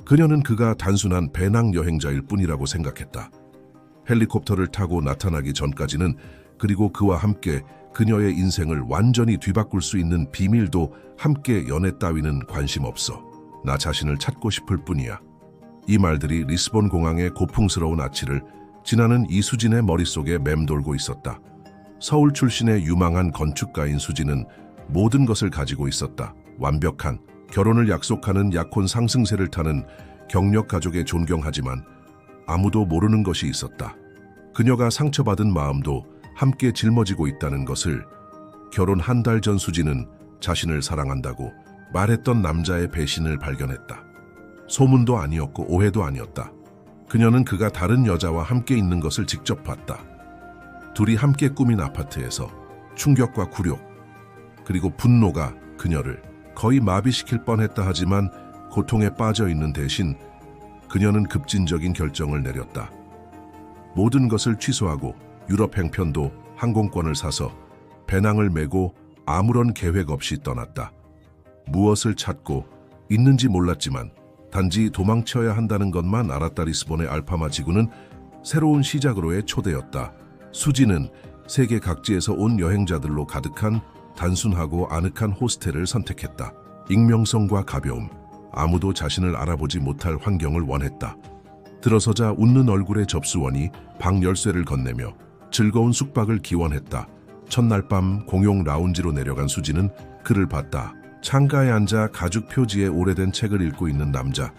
그녀는 그가 단순한 배낭 여행자일 뿐이라고 생각했다. 헬리콥터를 타고 나타나기 전까지는, 그리고 그와 함께 그녀의 인생을 완전히 뒤바꿀 수 있는 비밀도 함께 연애 따위는 관심 없어. 나 자신을 찾고 싶을 뿐이야. 이 말들이 리스본 공항의 고풍스러운 아치를 지나는 이수진의 머릿속에 맴돌고 있었다. 서울 출신의 유망한 건축가인 수진은 모든 것을 가지고 있었다. 완벽한, 결혼을 약속하는 약혼 상승세를 타는 경력 가족에 존경하지만 아무도 모르는 것이 있었다. 그녀가 상처받은 마음도 함께 짊어지고 있다는 것을. 결혼 한 달 전 수진은 자신을 사랑한다고 말했던 남자의 배신을 발견했다. 소문도 아니었고 오해도 아니었다. 그녀는 그가 다른 여자와 함께 있는 것을 직접 봤다. 둘이 함께 꾸민 아파트에서 충격과 굴욕, 그리고 분노가 그녀를 거의 마비시킬 뻔했다. 하지만 고통에 빠져 있는 대신 그녀는 급진적인 결정을 내렸다. 모든 것을 취소하고 유럽 행편도 항공권을 사서 배낭을 메고 아무런 계획 없이 떠났다. 무엇을 찾고 있는지 몰랐지만 단지 도망쳐야 한다는 것만 알았다. 리스본의 알파마 지구는 새로운 시작으로의 초대였다. 수지는 세계 각지에서 온 여행자들로 가득한 단순하고 아늑한 호스텔을 선택했다. 익명성과 가벼움, 아무도 자신을 알아보지 못할 환경을 원했다. 들어서자 웃는 얼굴의 접수원이 방 열쇠를 건네며 즐거운 숙박을 기원했다. 첫날 밤 공용 라운지로 내려간 수지는 그를 봤다. 창가에 앉아 가죽 표지의 오래된 책을 읽고 있는 남자,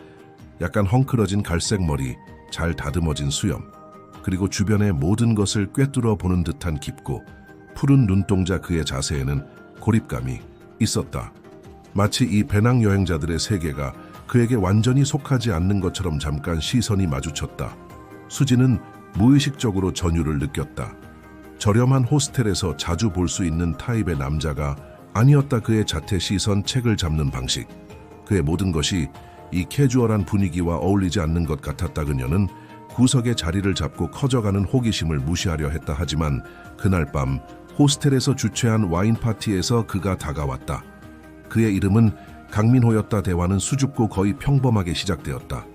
약간 헝클어진 갈색 머리, 잘 다듬어진 수염, 그리고 주변의 모든 것을 꿰뚫어 보는 듯한 깊고 푸른 눈동자. 그의 자세에는 고립감이 있었다. 마치 이 배낭 여행자들의 세계가 그에게 완전히 속하지 않는 것처럼. 잠깐 시선이 마주쳤다. 수지는 무의식적으로 전율을 느꼈다. 저렴한 호스텔에서 자주 볼 수 있는 타입의 남자가 아니었다. 그의 자태, 시선, 책을 잡는 방식, 그의 모든 것이 이 캐주얼한 분위기와 어울리지 않는 것 같았다. 그녀는 구석에 자리를 잡고 커져가는 호기심을 무시하려 했다. 하지만 그날 밤 호스텔에서 주최한 와인 파티에서 그가 다가왔다. 그의 이름은 강민호였다. 대화는 수줍고 거의 평범하게 시작되었다.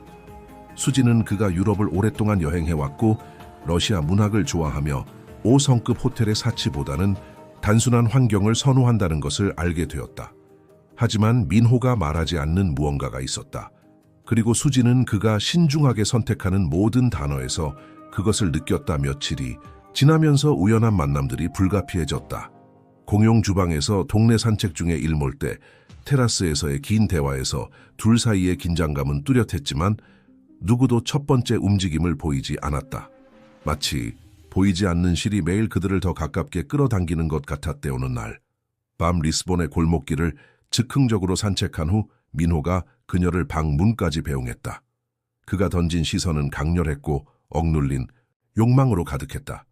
수지는 그가 유럽을 오랫동안 여행해왔고 러시아 문학을 좋아하며 5성급 호텔의 사치보다는 단순한 환경을 선호한다는 것을 알게 되었다. 하지만 민호가 말하지 않는 무언가가 있었다. 그리고 수지는 그가 신중하게 선택하는 모든 단어에서 그것을 느꼈다. 며칠이 지나면서 우연한 만남들이 불가피해졌다. 공용 주방에서 동네 산책 중에 일몰 때, 테라스에서의 긴 대화에서 둘 사이의 긴장감은 뚜렷했지만 누구도 첫 번째 움직임을 보이지 않았다. 마치 보이지 않는 실이 매일 그들을 더 가깝게 끌어당기는 것 같았대. 오는 날 밤 리스본의 골목길을 즉흥적으로 산책한 후 민호가 그녀를 방 문까지 배웅했다. 그가 던진 시선은 강렬했고 억눌린 욕망으로 가득했다.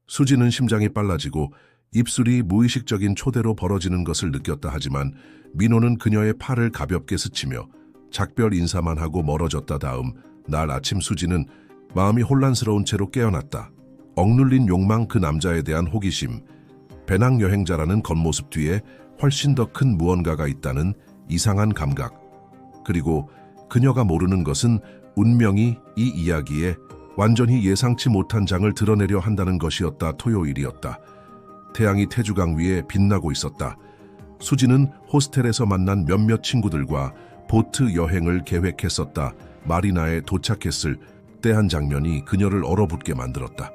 수지는 심장이 빨라지고 입술이 무의식적인 초대로 벌어지는 것을 느꼈다. 하지만 민호는 그녀의 팔을 가볍게 스치며 작별 인사만 하고 멀어졌다. 다음 날 아침 수지는 마음이 혼란스러운 채로 깨어났다. 억눌린 욕망, 그 남자에 대한 호기심, 배낭 여행자라는 겉모습 뒤에 훨씬 더 큰 무언가가 있다는 이상한 감각, 그리고 그녀가 모르는 것은 운명이 이 이야기에 완전히 예상치 못한 장을 드러내려 한다는 것이었다. 토요일이었다. 태양이 태주강 위에 빛나고 있었다. 수지는 호스텔에서 만난 몇몇 친구들과 보트 여행을 계획했었다. 마리나에 도착했을 때 한 장면이 그녀를 얼어붙게 만들었다.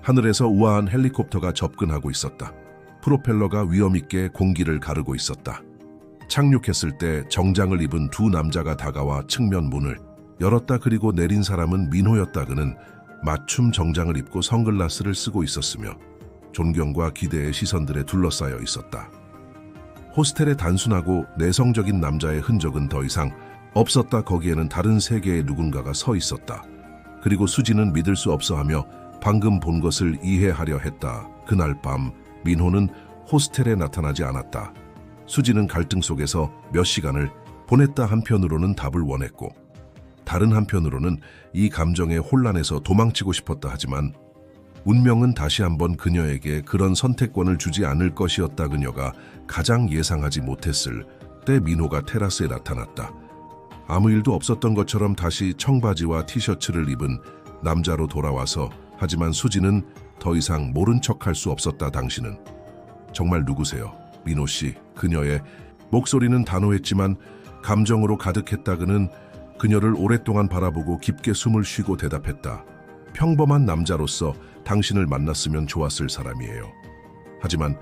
하늘에서 우아한 헬리콥터가 접근하고 있었다. 프로펠러가 위험있게 공기를 가르고 있었다. 착륙했을 때 정장을 입은 두 남자가 다가와 측면 문을 열었다. 그리고 내린 사람은 민호였다. 그는 맞춤 정장을 입고 선글라스를 쓰고 있었으며 존경과 기대의 시선들에 둘러싸여 있었다. 호스텔의 단순하고 내성적인 남자의 흔적은 더 이상 없었다. 거기에는 다른 세계의 누군가가 서 있었다. 그리고 수지는 믿을 수 없어하며 방금 본 것을 이해하려 했다. 그날 밤 민호는 호스텔에 나타나지 않았다. 수지는 갈등 속에서 몇 시간을 보냈다. 한편으로는 답을 원했고 다른 한편으로는 이 감정의 혼란에서 도망치고 싶었다. 하지만 운명은 다시 한번 그녀에게 그런 선택권을 주지 않을 것이었다. 그녀가 가장 예상하지 못했을 때 민호가 테라스에 나타났다. 아무 일도 없었던 것처럼 다시 청바지와 티셔츠를 입은 남자로 돌아와서 하지만 수지는 더 이상 모른 척할 수 없었다. 당신은 정말 누구세요? 민호 씨. 그녀의 목소리는 단호했지만 감정으로 가득했다. 그는 그녀를 오랫동안 바라보고 깊게 숨을 쉬고 대답했다. 평범한 남자로서 당신을 만났으면 좋았을 사람이에요. 하지만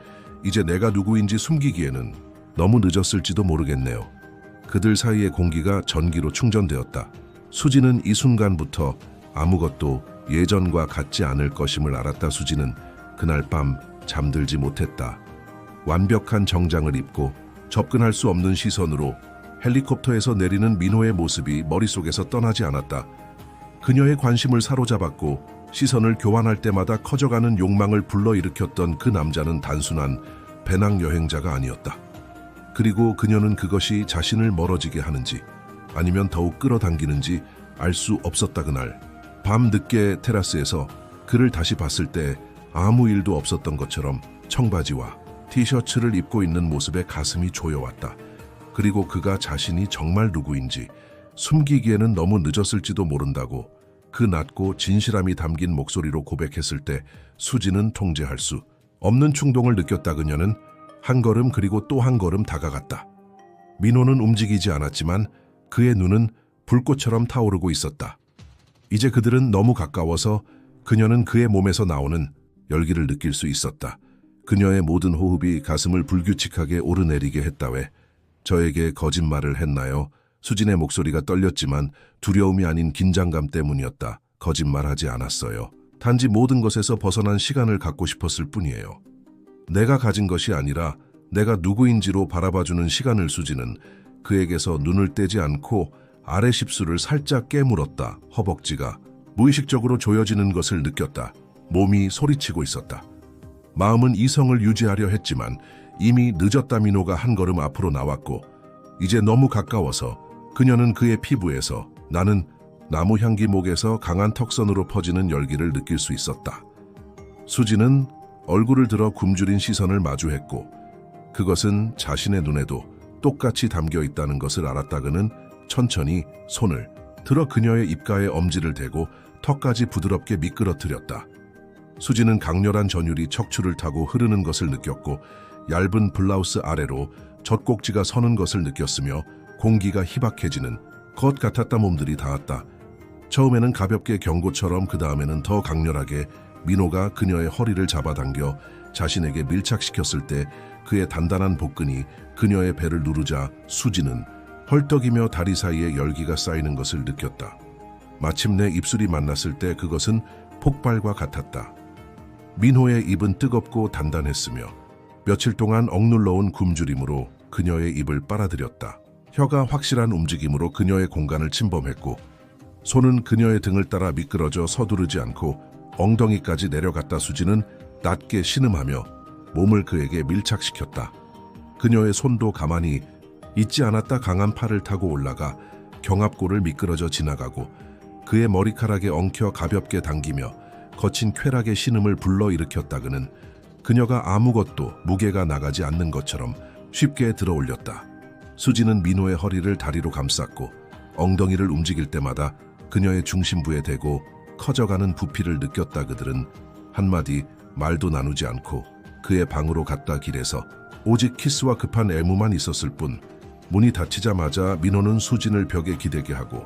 이제 내가 누구인지 숨기기에는 너무 늦었을지도 모르겠네요. 그들 사이의 공기가 전기로 충전되었다. 수지는 이 순간부터 아무것도 예전과 같지 않을 것임을 알았다. 수지는 그날 밤 잠들지 못했다. 완벽한 정장을 입고 접근할 수 없는 시선으로 헬리콥터에서 내리는 민호의 모습이 머릿속에서 떠나지 않았다. 그녀의 관심을 사로잡았고 시선을 교환할 때마다 커져가는 욕망을 불러일으켰던 그 남자는 단순한 배낭여행자가 아니었다. 그리고 그녀는 그것이 자신을 멀어지게 하는지 아니면 더욱 끌어당기는지 알 수 없었다. 그날 밤 늦게 테라스에서 그를 다시 봤을 때 아무 일도 없었던 것처럼 청바지와 티셔츠를 입고 있는 모습에 가슴이 조여왔다. 그리고 그가 자신이 정말 누구인지 숨기기에는 너무 늦었을지도 모른다고 그 낮고 진실함이 담긴 목소리로 고백했을 때 수지는 통제할 수 없는 충동을 느꼈다. 그녀는 한 걸음 그리고 또 한 걸음 다가갔다. 민호는 움직이지 않았지만 그의 눈은 불꽃처럼 타오르고 있었다. 이제 그들은 너무 가까워서 그녀는 그의 몸에서 나오는 열기를 느낄 수 있었다. 그녀의 모든 호흡이 가슴을 불규칙하게 오르내리게 했다. 왜 저에게 거짓말을 했나요? 수진의 목소리가 떨렸지만 두려움이 아닌 긴장감 때문이었다. 거짓말하지 않았어요. 단지 모든 것에서 벗어난 시간을 갖고 싶었을 뿐이에요. 내가 가진 것이 아니라 내가 누구인지로 바라봐주는 시간을. 수지는 그에게서 눈을 떼지 않고 아래 십수를 살짝 깨물었다. 허벅지가 무의식적으로 조여지는 것을 느꼈다. 몸이 소리치고 있었다. 마음은 이성을 유지하려 했지만 이미 늦었다. 민호가 한 걸음 앞으로 나왔고 이제 너무 가까워서 그녀는 그의 피부에서 나는 나무 향기 목에서 강한 턱선으로 퍼지는 열기를 느낄 수 있었다. 수지는 얼굴을 들어 굶주린 시선을 마주했고 그것은 자신의 눈에도 똑같이 담겨 있다는 것을 알았다. 그는 천천히 손을 들어 그녀의 입가에 엄지를 대고 턱까지 부드럽게 미끄러뜨렸다. 수지는 강렬한 전율이 척추를 타고 흐르는 것을 느꼈고 얇은 블라우스 아래로 젖꼭지가 서는 것을 느꼈으며 공기가 희박해지는 것 같았다. 몸들이 닿았다. 처음에는 가볍게 경고처럼 그 다음에는 더 강렬하게. 민호가 그녀의 허리를 잡아당겨 자신에게 밀착시켰을 때 그의 단단한 복근이 그녀의 배를 누르자 수지는 헐떡이며 다리 사이에 열기가 쌓이는 것을 느꼈다. 마침내 입술이 만났을 때 그것은 폭발과 같았다. 민호의 입은 뜨겁고 단단했으며 며칠 동안 억눌러온 굶주림으로 그녀의 입을 빨아들였다. 혀가 확실한 움직임으로 그녀의 공간을 침범했고 손은 그녀의 등을 따라 미끄러져 서두르지 않고 엉덩이까지 내려갔다. 수지는 낮게 신음하며 몸을 그에게 밀착시켰다. 그녀의 손도 가만히 있지 않았다. 강한 팔을 타고 올라가 경합골을 미끄러져 지나가고 그의 머리카락에 엉켜 가볍게 당기며 거친 쾌락의 신음을 불러일으켰다. 그는 그녀가 아무것도 무게가 나가지 않는 것처럼 쉽게 들어올렸다. 수지는 민호의 허리를 다리로 감쌌고 엉덩이를 움직일 때마다 그녀의 중심부에 대고 커져가는 부피를 느꼈다. 그들은 한마디 말도 나누지 않고 그의 방으로 갔다. 길에서 오직 키스와 급한 애무만 있었을 뿐. 문이 닫히자마자 민호는 수진을 벽에 기대게 하고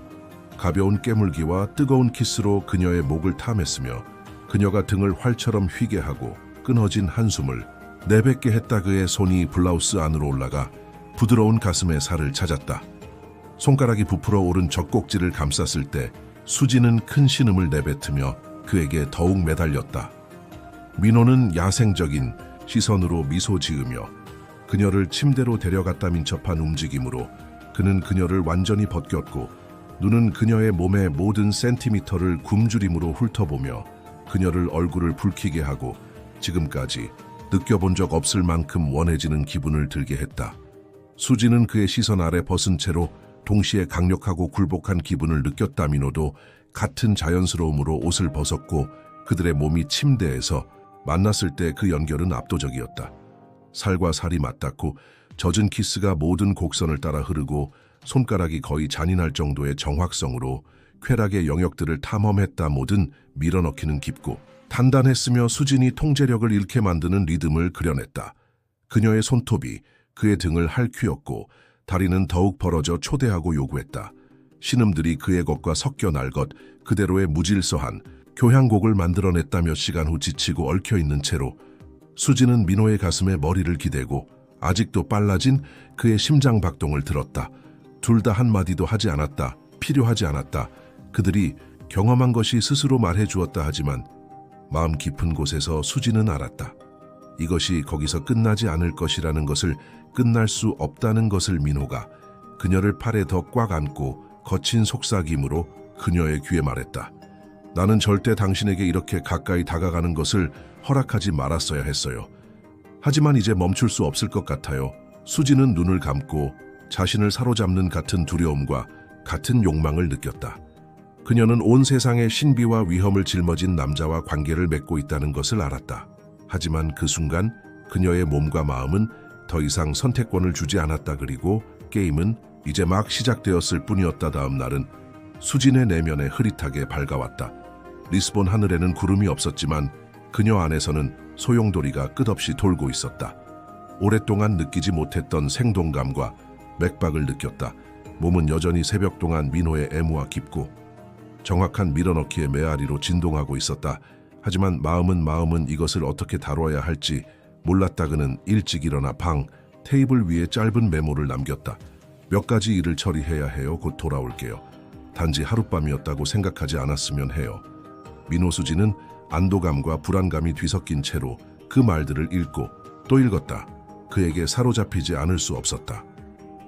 가벼운 깨물기와 뜨거운 키스로 그녀의 목을 탐했으며 그녀가 등을 활처럼 휘게 하고 끊어진 한숨을 내뱉게 했다. 그의 손이 블라우스 안으로 올라가 부드러운 가슴의 살을 찾았다. 손가락이 부풀어 오른 젖꼭지를 감쌌을 때 수지는 큰 신음을 내뱉으며 그에게 더욱 매달렸다. 민호는 야생적인 시선으로 미소 지으며 그녀를 침대로 데려갔다. 민첩한 움직임으로 그는 그녀를 완전히 벗겼고 눈은 그녀의 몸의 모든 센티미터를 굶주림으로 훑어보며 그녀를 얼굴을 붉히게 하고 지금까지 느껴본 적 없을 만큼 원해지는 기분을 들게 했다. 수지는 그의 시선 아래 벗은 채로 동시에 강력하고 굴복한 기분을 느꼈다. 민호도 같은 자연스러움으로 옷을 벗었고 그들의 몸이 침대에서 만났을 때 그 연결은 압도적이었다. 살과 살이 맞닿고 젖은 키스가 모든 곡선을 따라 흐르고 손가락이 거의 잔인할 정도의 정확성으로 쾌락의 영역들을 탐험했다. 모든 밀어넣기는 깊고 단단했으며 수진이 통제력을 잃게 만드는 리듬을 그려냈다. 그녀의 손톱이 그의 등을 핥히었고 다리는 더욱 벌어져 초대하고 요구했다. 신음들이 그의 것과 섞여 날 것 그대로의 무질서한 교향곡을 만들어냈다. 몇 시간 후 지치고 얽혀있는 채로 수진은 민호의 가슴에 머리를 기대고 아직도 빨라진 그의 심장 박동을 들었다. 둘 다 한마디도 하지 않았다. 필요하지 않았다. 그들이 경험한 것이 스스로 말해주었다. 하지만 마음 깊은 곳에서 수진은 알았다. 이것이 거기서 끝나지 않을 것이라는 것을, 끝날 수 없다는 것을. 민호가 그녀를 팔에 더 꽉 안고 거친 속삭임으로 그녀의 귀에 말했다. 나는 절대 당신에게 이렇게 가까이 다가가는 것을 허락하지 말았어야 했어요. 하지만 이제 멈출 수 없을 것 같아요. 수진은 눈을 감고 자신을 사로잡는 같은 두려움과 같은 욕망을 느꼈다. 그녀는 온 세상의 신비와 위험을 짊어진 남자와 관계를 맺고 있다는 것을 알았다. 하지만 그 순간 그녀의 몸과 마음은 더 이상 선택권을 주지 않았다. 그리고 게임은 이제 막 시작되었을 뿐이었다. 다음 날은 수진의 내면에 흐릿하게 밝아왔다. 리스본 하늘에는 구름이 없었지만 그녀 안에서는 소용돌이가 끝없이 돌고 있었다. 오랫동안 느끼지 못했던 생동감과 맥박을 느꼈다. 몸은 여전히 새벽 동안 민호의 애무와 깊고 정확한 밀어넣기의 메아리로 진동하고 있었다. 하지만 마음은 이것을 어떻게 다뤄야 할지 몰랐다. 그는 일찍 일어나 테이블 위에 짧은 메모를 남겼다. 몇 가지 일을 처리해야 해요. 곧 돌아올게요. 단지 하룻밤이었다고 생각하지 않았으면 해요. 민호. 수진은 안도감과 불안감이 뒤섞인 채로 그 말들을 읽고 또 읽었다. 그에게 사로잡히지 않을 수 없었다.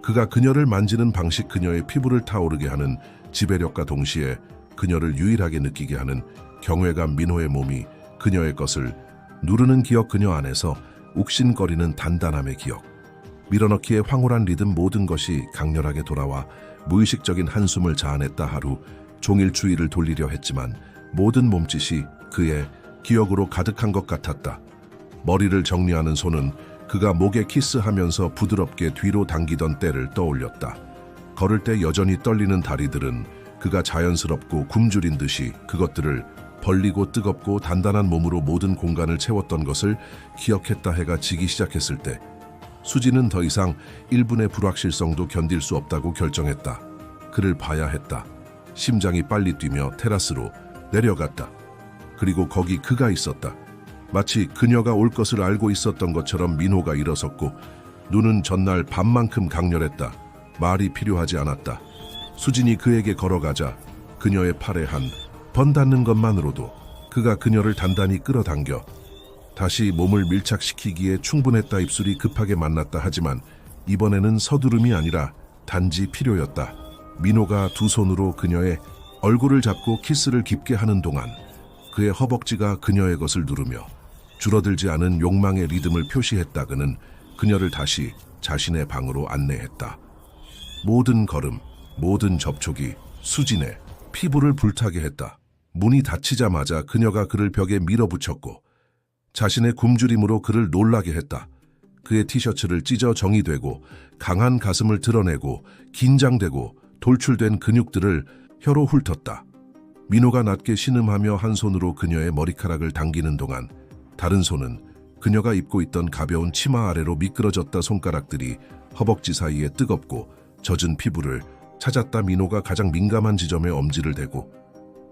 그가 그녀를 만지는 방식, 그녀의 피부를 타오르게 하는 지배력과 동시에 그녀를 유일하게 느끼게 하는 경외감. 민호의 몸이 그녀의 것을 누르는 기억, 그녀 안에서 욱신거리는 단단함의 기억. 밀어넣기의 황홀한 리듬, 모든 것이 강렬하게 돌아와 무의식적인 한숨을 자아냈다. 하루 종일 주의를 돌리려 했지만 모든 몸짓이 그의 기억으로 가득한 것 같았다. 머리를 정리하는 손은 그가 목에 키스하면서 부드럽게 뒤로 당기던 때를 떠올렸다. 걸을 때 여전히 떨리는 다리들은 그가 자연스럽고 굶주린 듯이 그것들을 벌리고 뜨겁고 단단한 몸으로 모든 공간을 채웠던 것을 기억했다. 해가 지기 시작했을 때 수진은 더 이상 1분의 불확실성도 견딜 수 없다고 결정했다. 그를 봐야 했다. 심장이 빨리 뛰며 테라스로 내려갔다. 그리고 거기 그가 있었다. 마치 그녀가 올 것을 알고 있었던 것처럼 민호가 일어섰고 눈은 전날 밤만큼 강렬했다. 말이 필요하지 않았다. 수진이 그에게 걸어가자 그녀의 팔에 한 번 닿는 것만으로도 그가 그녀를 단단히 끌어당겨 다시 몸을 밀착시키기에 충분했다. 입술이 급하게 만났다. 하지만 이번에는 서두름이 아니라 단지 필요였다. 민호가 두 손으로 그녀의 얼굴을 잡고 키스를 깊게 하는 동안 그의 허벅지가 그녀의 것을 누르며 줄어들지 않은 욕망의 리듬을 표시했다. 그는 그녀를 다시 자신의 방으로 안내했다. 모든 걸음, 모든 접촉이 수진의 피부를 불타게 했다. 문이 닫히자마자 그녀가 그를 벽에 밀어붙였고 자신의 굶주림으로 그를 놀라게 했다. 그의 티셔츠를 찢어 정리되고 강한 가슴을 드러내고 긴장되고 돌출된 근육들을 혀로 훑었다. 민호가 낮게 신음하며 한 손으로 그녀의 머리카락을 당기는 동안 다른 손은 그녀가 입고 있던 가벼운 치마 아래로 미끄러졌다. 손가락들이 허벅지 사이에 뜨겁고 젖은 피부를 찾았다. 민호가 가장 민감한 지점에 엄지를 대고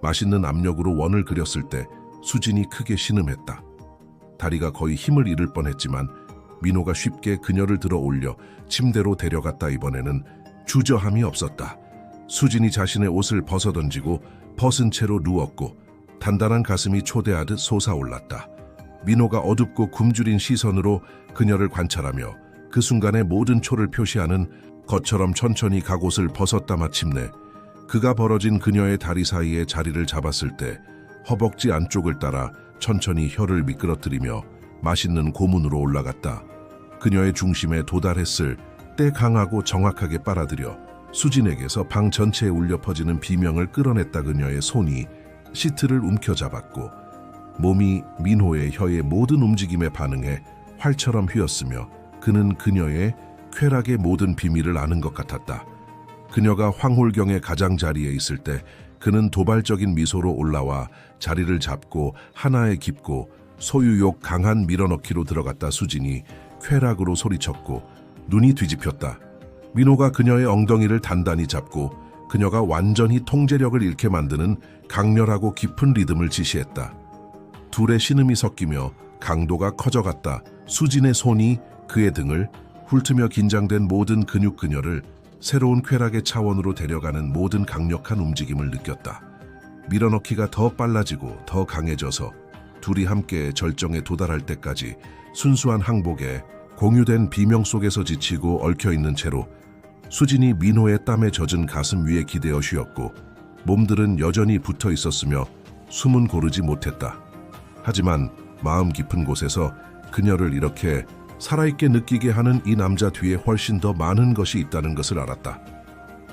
맛있는 압력으로 원을 그렸을 때 수진이 크게 신음했다. 다리가 거의 힘을 잃을 뻔했지만 민호가 쉽게 그녀를 들어 올려 침대로 데려갔다. 이번에는 주저함이 없었다. 수진이 자신의 옷을 벗어던지고 벗은 채로 누웠고 단단한 가슴이 초대하듯 솟아올랐다. 민호가 어둡고 굶주린 시선으로 그녀를 관찰하며 그 순간의 모든 초를 표시하는 것처럼 천천히 갑옷을 벗었다. 마침내 그가 벌어진 그녀의 다리 사이에 자리를 잡았을 때 허벅지 안쪽을 따라 천천히 혀를 미끄러뜨리며 맛있는 고문으로 올라갔다. 그녀의 중심에 도달했을 때 강하고 정확하게 빨아들여 수진에게서 방 전체에 울려 퍼지는 비명을 끌어냈다. 그녀의 손이 시트를 움켜잡았고 몸이 민호의 혀의 모든 움직임에 반응해 활처럼 휘었으며 그는 그녀의 쾌락의 모든 비밀을 아는 것 같았다. 그녀가 황홀경의 가장자리에 있을 때 그는 도발적인 미소로 올라와 자리를 잡고 하나에 깊고 소유욕 강한 밀어넣기로 들어갔다. 수진이 쾌락으로 소리쳤고 눈이 뒤집혔다. 민호가 그녀의 엉덩이를 단단히 잡고 그녀가 완전히 통제력을 잃게 만드는 강렬하고 깊은 리듬을 지시했다. 둘의 신음이 섞이며 강도가 커져갔다. 수진의 손이 그의 등을 훑으며 긴장된 모든 근육 그녀를 새로운 쾌락의 차원으로 데려가는 모든 강력한 움직임을 느꼈다. 밀어넣기가 더 빨라지고 더 강해져서 둘이 함께 절정에 도달할 때까지 순수한 항복에 공유된 비명 속에서 지치고 얽혀있는 채로 수진이 민호의 땀에 젖은 가슴 위에 기대어 쉬었고 몸들은 여전히 붙어 있었으며 숨은 고르지 못했다. 하지만 마음 깊은 곳에서 그녀를 이렇게 살아있게 느끼게 하는 이 남자 뒤에 훨씬 더 많은 것이 있다는 것을 알았다.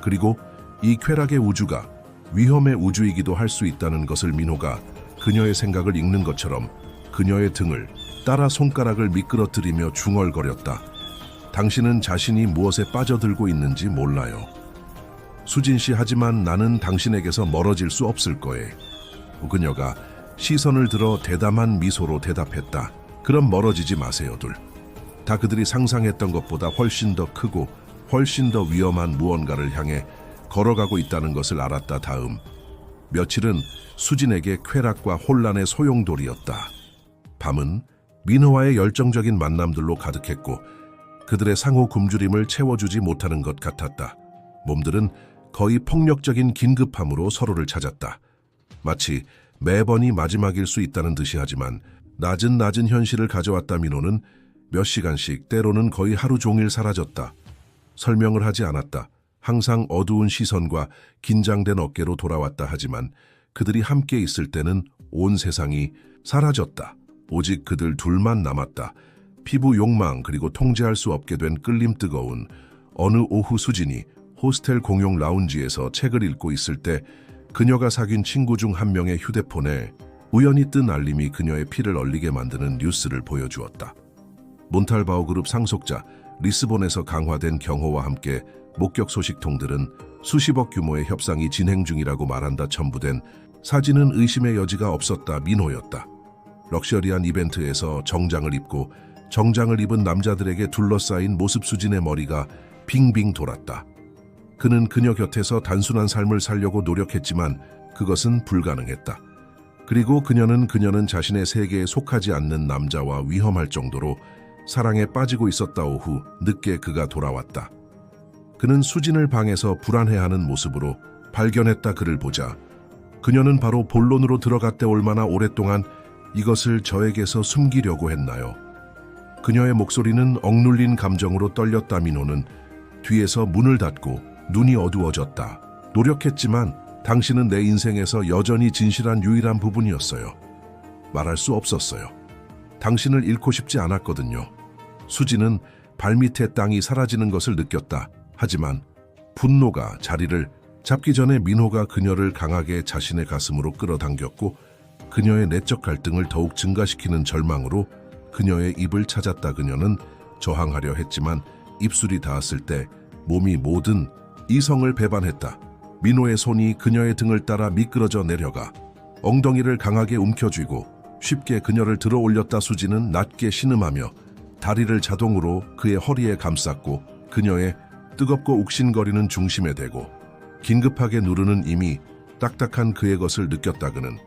그리고 이 쾌락의 우주가 위험의 우주이기도 할 수 있다는 것을 민호가 그녀의 생각을 읽는 것처럼 그녀의 등을 따라 손가락을 미끄러뜨리며 중얼거렸다. 당신은 자신이 무엇에 빠져들고 있는지 몰라요. 수진 씨, 하지만 나는 당신에게서 멀어질 수 없을 거예요. 그녀가 시선을 들어 대담한 미소로 대답했다. 그럼 멀어지지 마세요, 둘. 다 그들이 상상했던 것보다 훨씬 더 크고 훨씬 더 위험한 무언가를 향해 걸어가고 있다는 것을 알았다. 다음 며칠은 수진에게 쾌락과 혼란의 소용돌이였다. 밤은 민호와의 열정적인 만남들로 가득했고 그들의 상호 굶주림을 채워주지 못하는 것 같았다. 몸들은 거의 폭력적인 긴급함으로 서로를 찾았다. 마치 매번이 마지막일 수 있다는 듯이. 하지만 낮은 현실을 가져왔다. 민호는 몇 시간씩, 때로는 거의 하루 종일 사라졌다. 설명을 하지 않았다. 항상 어두운 시선과 긴장된 어깨로 돌아왔다. 하지만 그들이 함께 있을 때는 온 세상이 사라졌다. 오직 그들 둘만 남았다. 피부 욕망 그리고 통제할 수 없게 된 끌림. 뜨거운 어느 오후 수진이 호스텔 공용 라운지에서 책을 읽고 있을 때 그녀가 사귄 친구 중 한 명의 휴대폰에 우연히 뜬 알림이 그녀의 피를 얼리게 만드는 뉴스를 보여주었다. 몬탈바오 그룹 상속자 리스본에서 강화된 경호와 함께 목격 소식통들은 수십억 규모의 협상이 진행 중이라고 말한다. 첨부된 사진은 의심의 여지가 없었다. 민호였다. 럭셔리한 이벤트에서 정장을 입고 정장을 입은 남자들에게 둘러싸인 모습. 수진의 머리가 빙빙 돌았다. 그는 그녀 곁에서 단순한 삶을 살려고 노력했지만 그것은 불가능했다. 그리고 그녀는 자신의 세계에 속하지 않는 남자와 위험할 정도로 사랑에 빠지고 있었다. 오후 늦게 그가 돌아왔다. 그는 수진을 방에서 불안해하는 모습으로 발견했다. 그를 보자 그녀는 바로 본론으로 들어갔대. 얼마나 오랫동안 이것을 저에게서 숨기려고 했나요? 그녀의 목소리는 억눌린 감정으로 떨렸다. 민호는 뒤에서 문을 닫고 눈이 어두워졌다. 노력했지만 당신은 내 인생에서 여전히 진실한 유일한 부분이었어요. 말할 수 없었어요. 당신을 잃고 싶지 않았거든요. 수지는 발밑에 땅이 사라지는 것을 느꼈다. 하지만 분노가 자리를 잡기 전에 민호가 그녀를 강하게 자신의 가슴으로 끌어당겼고 그녀의 내적 갈등을 더욱 증가시키는 절망으로 그녀의 입을 찾았다. 그녀는 저항하려 했지만 입술이 닿았을 때 몸이 모든 이성을 배반했다. 민호의 손이 그녀의 등을 따라 미끄러져 내려가 엉덩이를 강하게 움켜쥐고 쉽게 그녀를 들어 올렸다. 수지는 낮게 신음하며 다리를 자동으로 그의 허리에 감쌌고 그녀의 뜨겁고 욱신거리는 중심에 대고 긴급하게 누르는 이미 딱딱한 그의 것을 느꼈다. 그는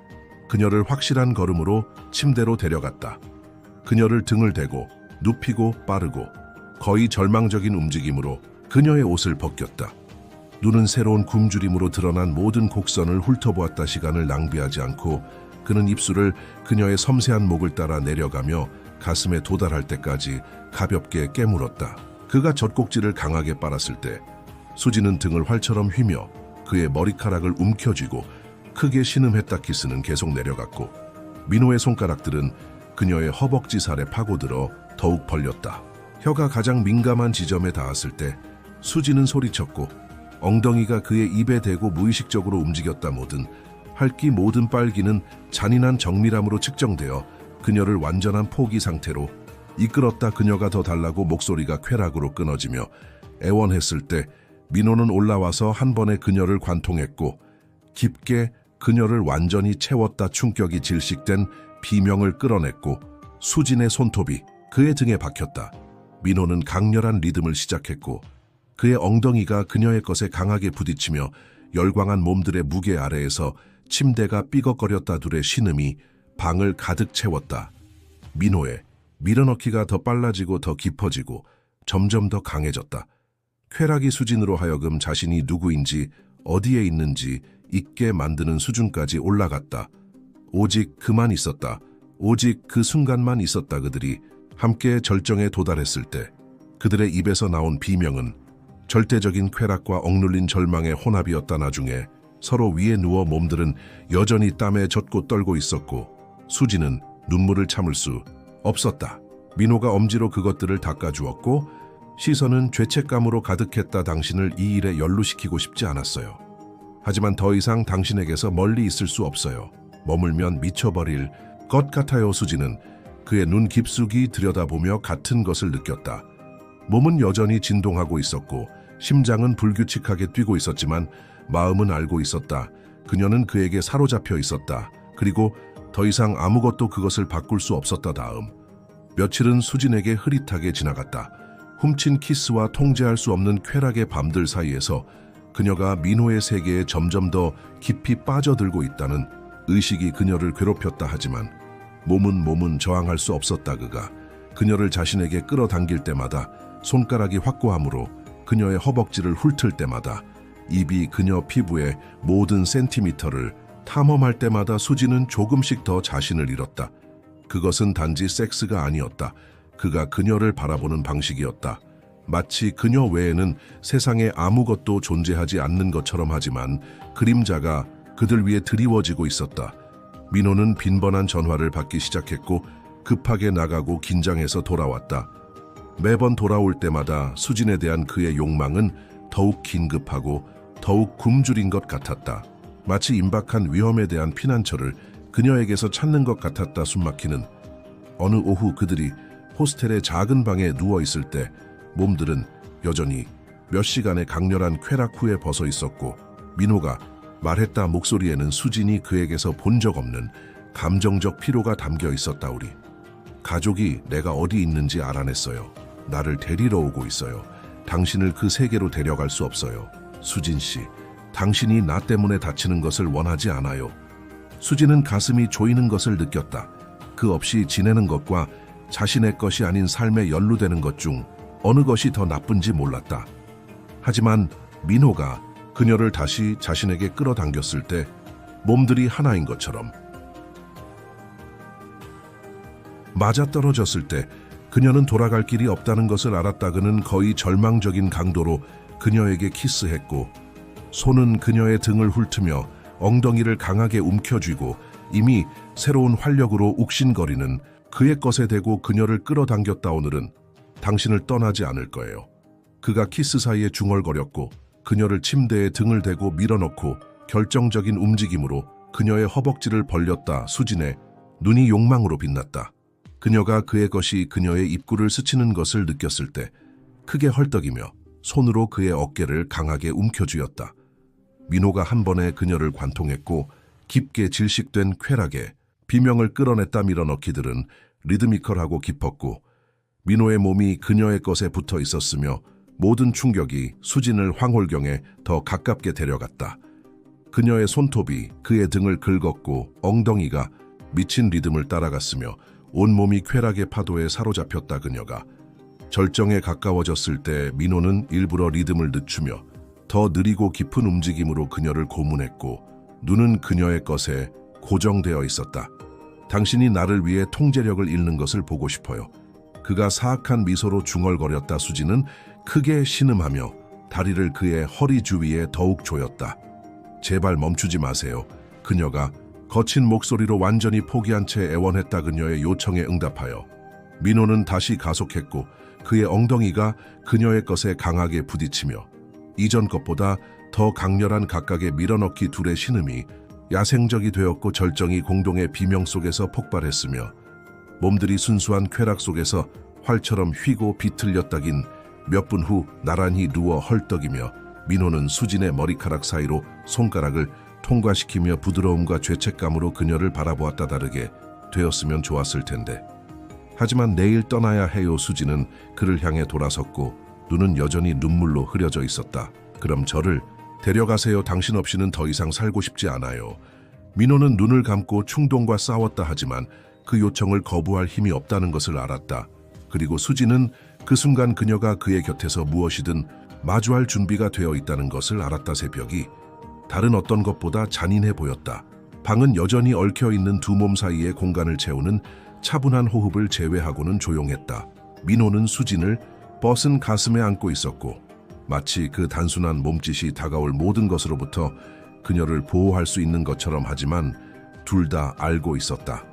그녀를 확실한 걸음으로 침대로 데려갔다. 그녀를 등을 대고 눕히고 빠르고 거의 절망적인 움직임으로 그녀의 옷을 벗겼다. 눈은 새로운 굶주림으로 드러난 모든 곡선을 훑어보았다. 시간을 낭비하지 않고 그는 입술을 그녀의 섬세한 목을 따라 내려가며 가슴에 도달할 때까지 가볍게 깨물었다. 그가 젖꼭지를 강하게 빨았을 때 수지는 등을 활처럼 휘며 그의 머리카락을 움켜쥐고 크게 신음했다. 키스는 계속 내려갔고 민호의 손가락들은 그녀의 허벅지 살에 파고들어 더욱 벌렸다. 혀가 가장 민감한 지점에 닿았을 때 수지는 소리쳤고 엉덩이가 그의 입에 대고 무의식적으로 움직였다. 모든 빨기는 잔인한 정밀함으로 측정되어 그녀를 완전한 포기 상태로 이끌었다. 그녀가 더 달라고 목소리가 쾌락으로 끊어지며 애원했을 때 민호는 올라와서 한 번에 그녀를 관통했고 깊게 그녀를 완전히 채웠다. 충격이 질식된 비명을 끌어냈고 수진의 손톱이 그의 등에 박혔다. 민호는 강렬한 리듬을 시작했고 그의 엉덩이가 그녀의 것에 강하게 부딪히며 열광한 몸들의 무게 아래에서 침대가 삐걱거렸다. 둘의 신음이 방을 가득 채웠다. 민호의 밀어넣기가 더 빨라지고 더 깊어지고 점점 더 강해졌다. 쾌락이 수진으로 하여금 자신이 누구인지 어디에 있는지 잊게 만드는 수준까지 올라갔다. 오직 그만 있었다. 오직 그 순간만 있었다. 그들이 함께 절정에 도달했을 때 그들의 입에서 나온 비명은 절대적인 쾌락과 억눌린 절망의 혼합이었다. 나중에 서로 위에 누워 몸들은 여전히 땀에 젖고 떨고 있었고 수진은 눈물을 참을 수 없었다. 민호가 엄지로 그것들을 닦아주었고 시선은 죄책감으로 가득했다. 당신을 이 일에 연루시키고 싶지 않았어요. 하지만 더 이상 당신에게서 멀리 있을 수 없어요. 머물면 미쳐버릴 것 같아요. 수진은 그의 눈 깊숙이 들여다보며 같은 것을 느꼈다. 몸은 여전히 진동하고 있었고 심장은 불규칙하게 뛰고 있었지만 마음은 알고 있었다. 그녀는 그에게 사로잡혀 있었다. 그리고 더 이상 아무것도 그것을 바꿀 수 없었다. 다음 며칠은 수진에게 흐릿하게 지나갔다. 훔친 키스와 통제할 수 없는 쾌락의 밤들 사이에서 그녀가 민호의 세계에 점점 더 깊이 빠져들고 있다는 의식이 그녀를 괴롭혔다. 하지만 몸은 저항할 수 없었다. 그가 그녀를 자신에게 끌어당길 때마다 손가락이 확고함으로 그녀의 허벅지를 훑을 때마다 입이 그녀 피부의 모든 센티미터를 탐험할 때마다 수지는 조금씩 더 자신을 잃었다. 그것은 단지 섹스가 아니었다. 그가 그녀를 바라보는 방식이었다. 마치 그녀 외에는 세상에 아무것도 존재하지 않는 것처럼. 하지만 그림자가 그들 위에 드리워지고 있었다. 민호는 빈번한 전화를 받기 시작했고 급하게 나가고 긴장해서 돌아왔다. 매번 돌아올 때마다 수진에 대한 그의 욕망은 더욱 긴급하고 더욱 굶주린 것 같았다. 마치 임박한 위험에 대한 피난처를 그녀에게서 찾는 것 같았다. 숨막히는 어느 오후 그들이 호스텔의 작은 방에 누워있을 때 몸들은 여전히 몇 시간의 강렬한 쾌락 후에 벗어 있었고 민호가 말했다. 목소리에는 수진이 그에게서 본 적 없는 감정적 피로가 담겨 있었다. 우리 가족이 내가 어디 있는지 알아냈어요. 나를 데리러 오고 있어요. 당신을 그 세계로 데려갈 수 없어요. 수진 씨, 당신이 나 때문에 다치는 것을 원하지 않아요. 수진은 가슴이 조이는 것을 느꼈다. 그 없이 지내는 것과 자신의 것이 아닌 삶에 연루되는 것 중 어느 것이 더 나쁜지 몰랐다. 하지만 민호가 그녀를 다시 자신에게 끌어당겼을 때 몸들이 하나인 것처럼 맞아떨어졌을 때 그녀는 돌아갈 길이 없다는 것을 알았다. 그는 거의 절망적인 강도로 그녀에게 키스했고 손은 그녀의 등을 훑으며 엉덩이를 강하게 움켜쥐고 이미 새로운 활력으로 욱신거리는 그의 것에 대고 그녀를 끌어당겼다. 오늘은 당신을 떠나지 않을 거예요. 그가 키스 사이에 중얼거렸고 그녀를 침대에 등을 대고 밀어넣고 결정적인 움직임으로 그녀의 허벅지를 벌렸다. 수진의 눈이 욕망으로 빛났다. 그녀가 그의 것이 그녀의 입구를 스치는 것을 느꼈을 때 크게 헐떡이며 손으로 그의 어깨를 강하게 움켜쥐었다. 민호가 한 번에 그녀를 관통했고 깊게 질식된 쾌락에 비명을 끌어냈다. 밀어넣기들은 리드미컬하고 깊었고 민호의 몸이 그녀의 것에 붙어 있었으며 모든 충격이 수진을 황홀경에 더 가깝게 데려갔다. 그녀의 손톱이 그의 등을 긁었고 엉덩이가 미친 리듬을 따라갔으며 온몸이 쾌락의 파도에 사로잡혔다. 그녀가 절정에 가까워졌을 때 민호는 일부러 리듬을 늦추며 더 느리고 깊은 움직임으로 그녀를 고문했고 눈은 그녀의 것에 고정되어 있었다. 당신이 나를 위해 통제력을 잃는 것을 보고 싶어요. 그가 사악한 미소로 중얼거렸다. 수진은 크게 신음하며 다리를 그의 허리 주위에 더욱 조였다. 제발 멈추지 마세요. 그녀가 거친 목소리로 완전히 포기한 채 애원했다. 그녀의 요청에 응답하여 민호는 다시 가속했고 그의 엉덩이가 그녀의 것에 강하게 부딪히며 이전 것보다 더 강렬한 각각의 밀어넣기. 둘의 신음이 야생적이 되었고 절정이 공동의 비명 속에서 폭발했으며 몸들이 순수한 쾌락 속에서 활처럼 휘고 비틀렸다긴 몇 분 후 나란히 누워 헐떡이며 민호는 수진의 머리카락 사이로 손가락을 통과시키며 부드러움과 죄책감으로 그녀를 바라보았다. 다르게 되었으면 좋았을 텐데. 하지만 내일 떠나야 해요. 수진은 그를 향해 돌아섰고 눈은 여전히 눈물로 흐려져 있었다. 그럼 저를 데려가세요. 당신 없이는 더 이상 살고 싶지 않아요. 민호는 눈을 감고 충동과 싸웠다. 하지만 그 요청을 거부할 힘이 없다는 것을 알았다. 그리고 수진은 그 순간 그녀가 그의 곁에서 무엇이든 마주할 준비가 되어 있다는 것을 알았다. 새벽이 다른 어떤 것보다 잔인해 보였다. 방은 여전히 얽혀있는 두 몸 사이의 공간을 채우는 차분한 호흡을 제외하고는 조용했다. 민호는 수진을 뻗은 가슴에 안고 있었고 마치 그 단순한 몸짓이 다가올 모든 것으로부터 그녀를 보호할 수 있는 것처럼. 하지만 둘 다 알고 있었다.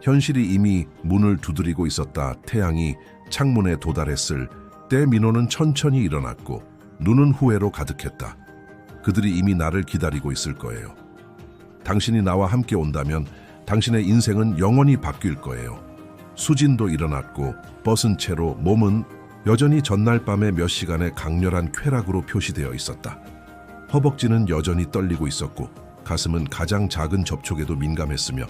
현실이 이미 문을 두드리고 있었다. 태양이 창문에 도달했을 때 민호는 천천히 일어났고 눈은 후회로 가득했다. 그들이 이미 나를 기다리고 있을 거예요. 당신이 나와 함께 온다면 당신의 인생은 영원히 바뀔 거예요. 수진도 일어났고 뻗은 채로 몸은 여전히 전날 밤의 몇 시간의 강렬한 쾌락으로 표시되어 있었다. 허벅지는 여전히 떨리고 있었고 가슴은 가장 작은 접촉에도 민감했으며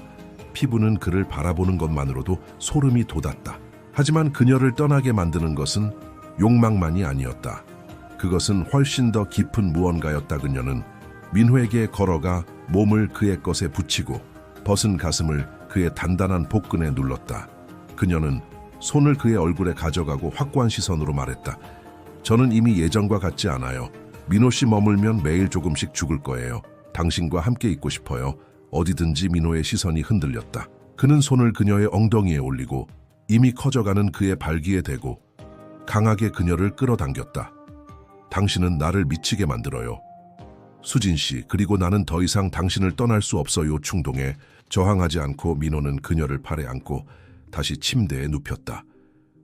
피부는 그를 바라보는 것만으로도 소름이 돋았다. 하지만 그녀를 떠나게 만드는 것은 욕망만이 아니었다. 그것은 훨씬 더 깊은 무언가였다. 그녀는 민호에게 걸어가 몸을 그의 것에 붙이고 벗은 가슴을 그의 단단한 복근에 눌렀다. 그녀는 손을 그의 얼굴에 가져가고 확고한 시선으로 말했다. 저는 이미 예전과 같지 않아요. 민호 씨 머물면 매일 조금씩 죽을 거예요. 당신과 함께 있고 싶어요. 어디든지. 민호의 시선이 흔들렸다. 그는 손을 그녀의 엉덩이에 올리고 이미 커져가는 그의 발기에 대고 강하게 그녀를 끌어당겼다. 당신은 나를 미치게 만들어요. 수진 씨, 그리고 나는 더 이상 당신을 떠날 수 없어요. 충동에 저항하지 않고 민호는 그녀를 팔에 안고 다시 침대에 눕혔다.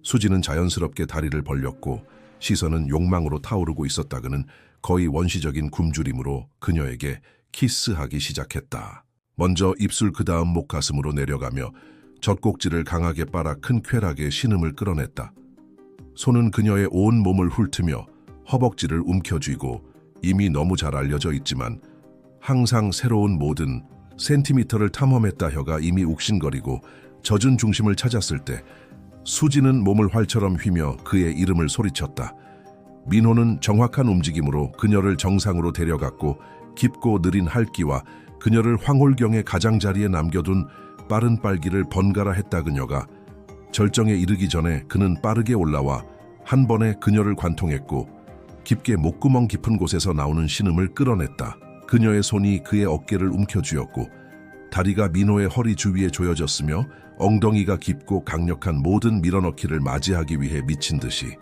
수진은 자연스럽게 다리를 벌렸고 시선은 욕망으로 타오르고 있었다. 그는 거의 원시적인 굶주림으로 그녀에게 키스하기 시작했다. 먼저 입술, 그 다음 목, 가슴으로 내려가며 젖꼭지를 강하게 빨아 큰 쾌락의 신음을 끌어냈다. 손은 그녀의 온 몸을 훑으며 허벅지를 움켜쥐고 이미 너무 잘 알려져 있지만 항상 새로운 모든 센티미터를 탐험했다. 혀가 이미 욱신거리고 젖은 중심을 찾았을 때 수진은 몸을 활처럼 휘며 그의 이름을 소리쳤다. 민호는 정확한 움직임으로 그녀를 정상으로 데려갔고 깊고 느린 할기와 그녀를 황홀경의 가장자리에 남겨둔 빠른 빨기를 번갈아 했다. 그녀가 절정에 이르기 전에 그는 빠르게 올라와 한 번에 그녀를 관통했고 깊게 목구멍 깊은 곳에서 나오는 신음을 끌어냈다. 그녀의 손이 그의 어깨를 움켜쥐었고 다리가 민호의 허리 주위에 조여졌으며 엉덩이가 깊고 강력한 모든 밀어넣기를 맞이하기 위해 미친 듯이